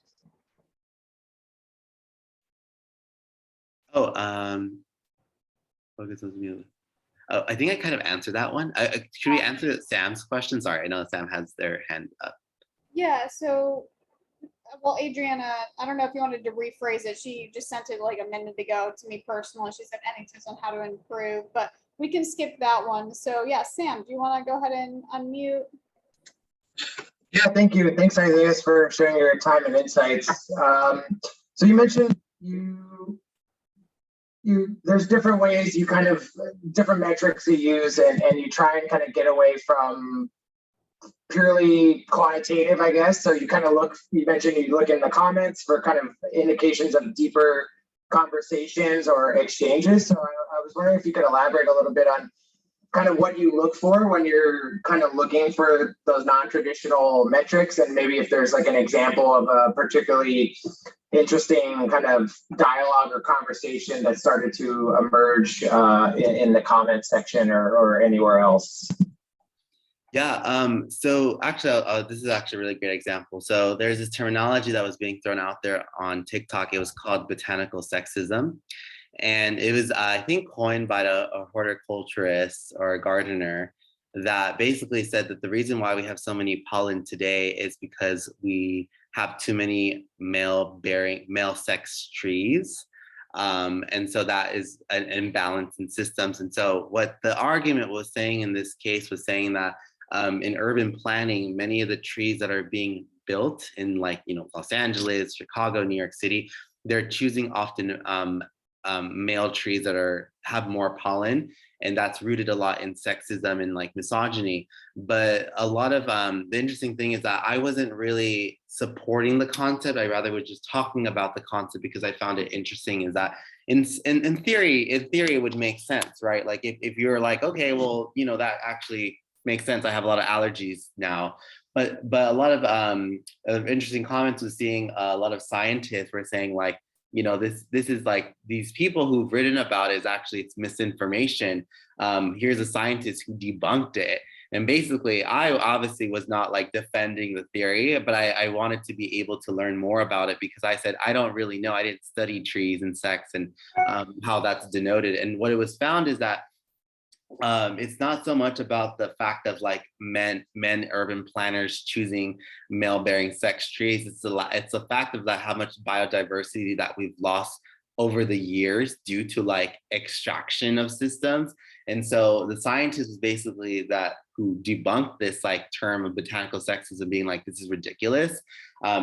S3: Focus on music. Oh, I think I kind of answered that one. Should we answer Sam's question? Sorry, I know Sam has their hand up.
S1: Yeah, so, well, Adriana, I don't know if you wanted to rephrase it. She just sent it like a minute ago to me personally. She said any tips on how to improve, but we can skip that one. So yeah, Sam, do you want to go ahead and unmute?
S4: Yeah, thank you. Thanks, Isaias, for sharing your time and insights. So you mentioned there's different ways you kind of, different metrics you use, and you try and kind of get away from purely quantitative, I guess. So you kind of you mentioned you look in the comments for kind of indications of deeper conversations or exchanges. So I was wondering if you could elaborate a little bit on kind of what you look for when you're kind of looking for those non-traditional metrics, and maybe if there's like an example of a particularly interesting kind of dialogue or conversation that started to emerge in the comment section or anywhere else.
S3: Yeah, so actually, this is actually a really great example. So there's this terminology that was being thrown out there on TikTok. It was called botanical sexism. And it was, I think, coined by a horticulturist or a gardener that basically said that the reason why we have so many pollen today is because we have too many male sex trees. And so that is an imbalance in systems. And so what the argument was saying in this case was saying that in urban planning, many of the trees that are being built in like, Los Angeles, Chicago, New York City, they're choosing often male trees that have more pollen, and that's rooted a lot in sexism and like misogyny. But a lot of the interesting thing is that I wasn't really supporting the concept. I rather was just talking about the concept because I found it interesting. Is that in theory it would make sense, right? Like if you're like, okay, well, that actually makes sense. I have a lot of allergies now. But a lot of interesting comments was seeing a lot of scientists were saying like, this is like these people who've written about it is actually it's misinformation. Here's a scientist who debunked it. And basically, I obviously was not like defending the theory, but I wanted to be able to learn more about it because I said, I don't really know. I didn't study trees and sex and how that's denoted. And what it was found is that it's not so much about the fact of like men urban planners choosing male bearing sex trees. It's a fact of that how much biodiversity that we've lost over the years due to like extraction of systems. And so the scientist was basically that who debunked this like term of botanical sexism being like, this is ridiculous.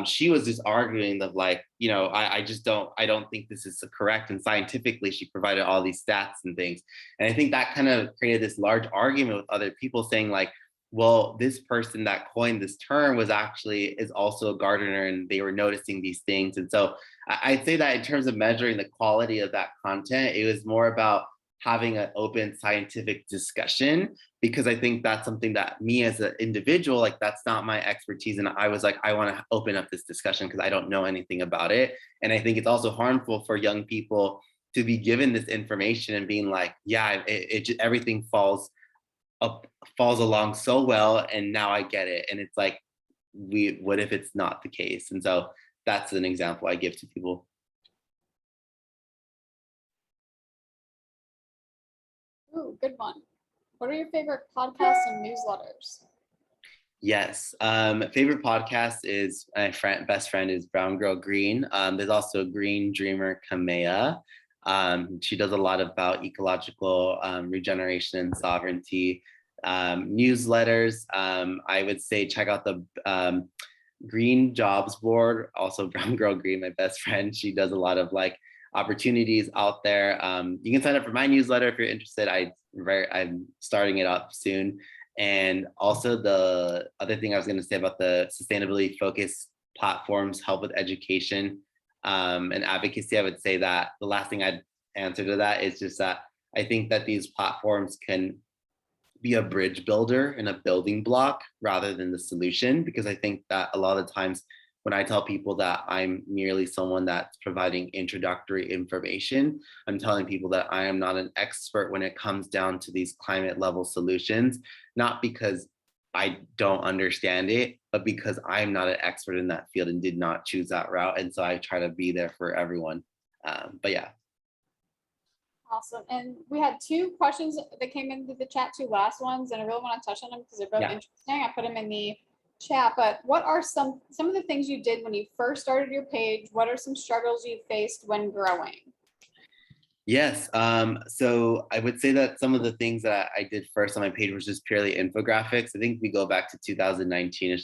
S3: She was just arguing that like, I don't think this is correct. And scientifically, she provided all these stats and things. And I think that kind of created this large argument with other people saying like, well, this person that coined this term is also a gardener, and they were noticing these things. And so I'd say that in terms of measuring the quality of that content, it was more about having an open scientific discussion, because I think that's something that me as an individual, like that's not my expertise. And I was like, I want to open up this discussion because I don't know anything about it. And I think it's also harmful for young people to be given this information and being like, yeah, everything falls along so well, and now I get it. And it's like, what if it's not the case? And so that's an example I give to people.
S1: Ooh, good one. What are your favorite podcasts and newsletters?
S3: Yes, favorite podcast is my best friend is Brown Girl Green. There's also Green Dreamer Kamea. She does a lot about ecological regeneration and sovereignty. Newsletters, I would say check out the Green Jobs Board, also Brown Girl Green, my best friend. She does a lot of like opportunities out there. You can sign up for my newsletter if you're interested. I'm starting it up soon. And also the other thing I was going to say about the sustainability focused platforms help with education and advocacy, I would say that the last thing I'd answer to that is just that I think that these platforms can be a bridge builder and a building block rather than the solution, because I think that a lot of times when I tell people that I'm merely someone that's providing introductory information, I'm telling people that I am not an expert when it comes down to these climate level solutions, not because I don't understand it, but because I'm not an expert in that field and did not choose that route. And so I try to be there for everyone. But yeah.
S1: Awesome. And we had two questions that came into the chat, two last ones, and I really want to touch on them because they're both interesting. I put them in the chat, but what are some of the things you did when you first started your page? What are some struggles you faced when growing?
S3: Yes, so I would say that some of the things that I did first on my page was just purely infographics. I think if we go back to 2019,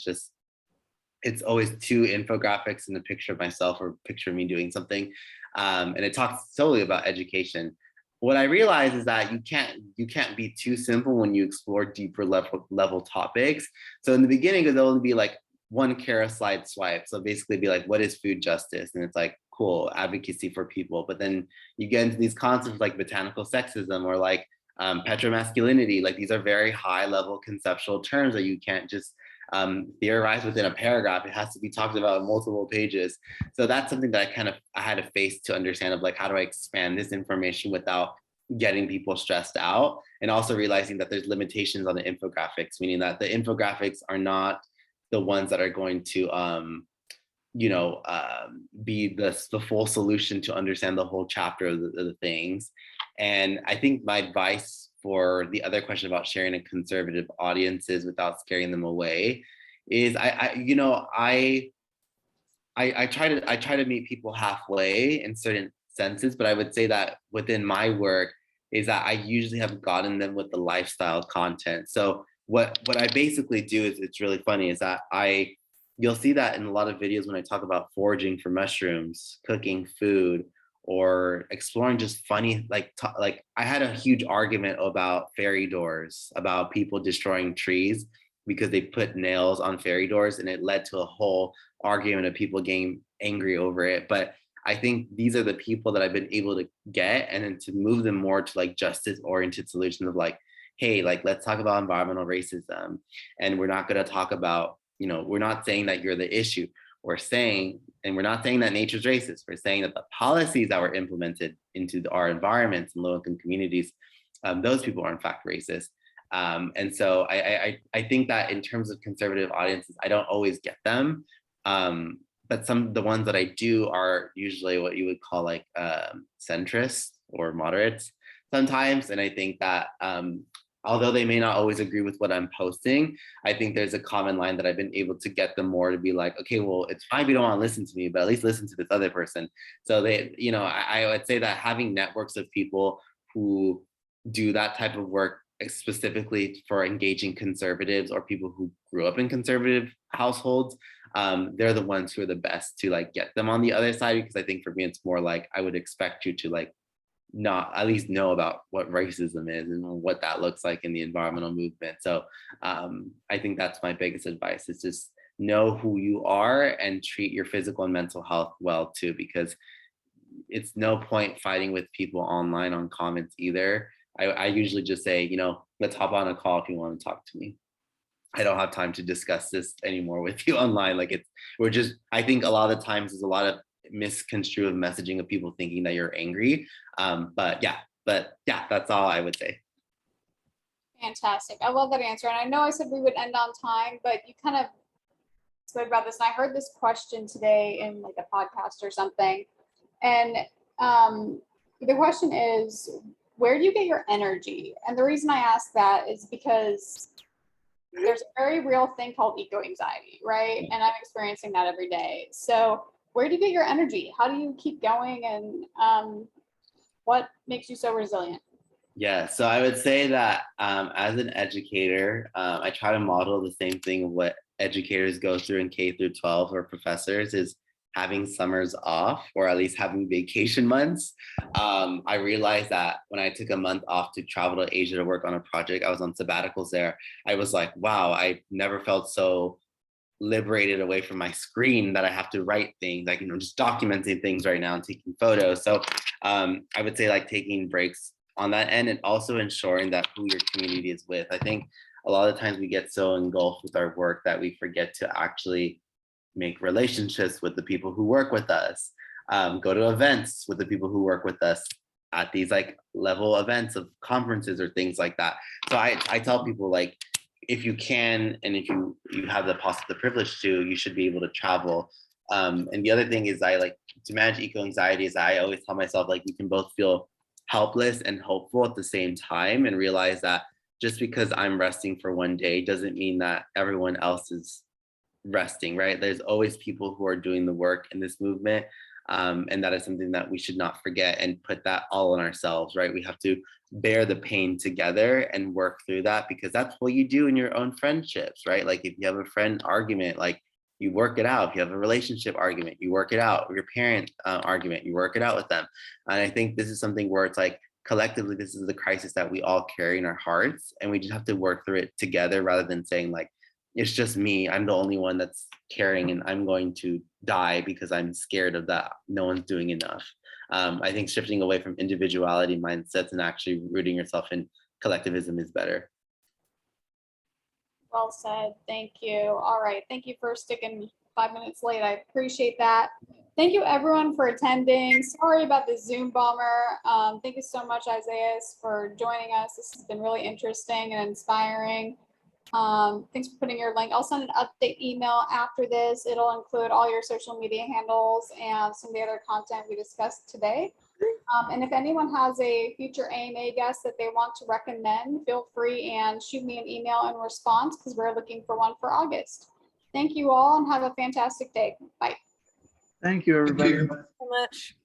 S3: it's always two infographics and a picture of myself or a picture of me doing something. And it talks solely about education. What I realized is that you can't be too simple when you explore deeper level topics. So in the beginning, it'll only be like one carousel slide swipe. So basically be like, what is food justice? And it's like, cool, advocacy for people. But then you get into these concepts like botanical sexism or like petromasculinity. Like these are very high level conceptual terms that you can't just theorize within a paragraph. It has to be talked about in multiple pages. So that's something that I had to face to understand of like, how do I expand this information without getting people stressed out? And also realizing that there's limitations on the infographics, meaning that the infographics are not the ones that are going to be the full solution to understand the whole chapter of the things. And I think my advice for the other question about sharing in conservative audiences without scaring them away is I try to meet people halfway in certain senses, but I would say that within my work is that I usually have gotten them with the lifestyle content. So what I basically do is, it's really funny, is that you'll see that in a lot of videos when I talk about foraging for mushrooms, cooking food, or exploring just funny, like I had a huge argument about fairy doors, about people destroying trees because they put nails on fairy doors, and it led to a whole argument of people getting angry over it. But I think these are the people that I've been able to get, and then to move them more to like justice oriented solutions of like, hey, like let's talk about environmental racism, and we're not going to talk about, we're not saying that you're the issue. We're saying, and we're not saying that nature's racist. We're saying that the policies that were implemented into our environments and low-income communities, those people are in fact racist. And so I think that in terms of conservative audiences, I don't always get them. But the ones that I do are usually what you would call like centrist or moderates sometimes. And I think that although they may not always agree with what I'm posting, I think there's a common line that I've been able to get them more to be like, okay, well, it's fine if you don't want to listen to me, but at least listen to this other person. So they, I would say that having networks of people who do that type of work specifically for engaging conservatives or people who grew up in conservative households, they're the ones who are the best to like get them on the other side. Because I think for me, it's more like I would expect you to like not at least know about what racism is and what that looks like in the environmental movement. So I think that's my biggest advice, is just know who you are and treat your physical and mental health well too, because it's no point fighting with people online on comments either. I usually just say, you know, let's hop on a call if you want to talk to me. I don't have time to discuss this anymore with you online. Like I think a lot of the times there's a lot of misconstrued messaging of people thinking that you're angry. But yeah, that's all I would say.
S1: Fantastic. I love that answer. And I know I said we would end on time, but you kind of spoke about this. And I heard this question today in like a podcast or something. And the question is, where do you get your energy? And the reason I ask that is because there's a very real thing called eco-anxiety, right? And I'm experiencing that every day. So where do you get your energy? How do you keep going? And what makes you so resilient?
S3: Yeah, so I would say that as an educator, I try to model the same thing of what educators go through in K through 12 or professors, is having summers off, or at least having vacation months. I realized that when I took a month off to travel to Asia to work on a project, I was on sabbaticals there. I was like, wow, I never felt so liberated away from my screen that I have to write things, like, you know, just documenting things right now and taking photos. So I would say like taking breaks on that end, and also ensuring that who your community is with. I think a lot of times we get so engulfed with our work that we forget to actually make relationships with the people who work with us, go to events with the people who work with us at these like level events of conferences or things like that. So I tell people, like, if you can, and if you have the privilege to, you should be able to travel. And the other thing is, I like to manage eco-anxiety, is I always tell myself, like, you can both feel helpless and hopeful at the same time, and realize that just because I'm resting for one day doesn't mean that everyone else is resting, right? There's always people who are doing the work in this movement. And that is something that we should not forget and put that all on ourselves, right? We have to bear the pain together and work through that, because that's what you do in your own friendships, right? Like if you have a friend argument, like you work it out. If you have a relationship argument, you work it out. Your parent argument, you work it out with them. And I think this is something where it's like, collectively, this is the crisis that we all carry in our hearts, and we just have to work through it together, rather than saying like, it's just me, I'm the only one that's caring, and I'm going to die because I'm scared of that. No one's doing enough. I think shifting away from individuality mindsets and actually rooting yourself in collectivism is better.
S1: Well said. Thank you. All right. Thank you for sticking 5 minutes late. I appreciate that. Thank you everyone for attending. Sorry about the Zoom bomber. Thank you so much, Isaias, for joining us. This has been really interesting and inspiring. Thanks for putting your link. I'll send an update email after this. It'll include all your social media handles and some of the other content we discussed today. And if anyone has a future AMA guest that they want to recommend, feel free and shoot me an email in response, because we're looking for one for August. Thank you all, and have a fantastic day. Bye.
S2: Thank you, everybody.
S5: Thank you so much.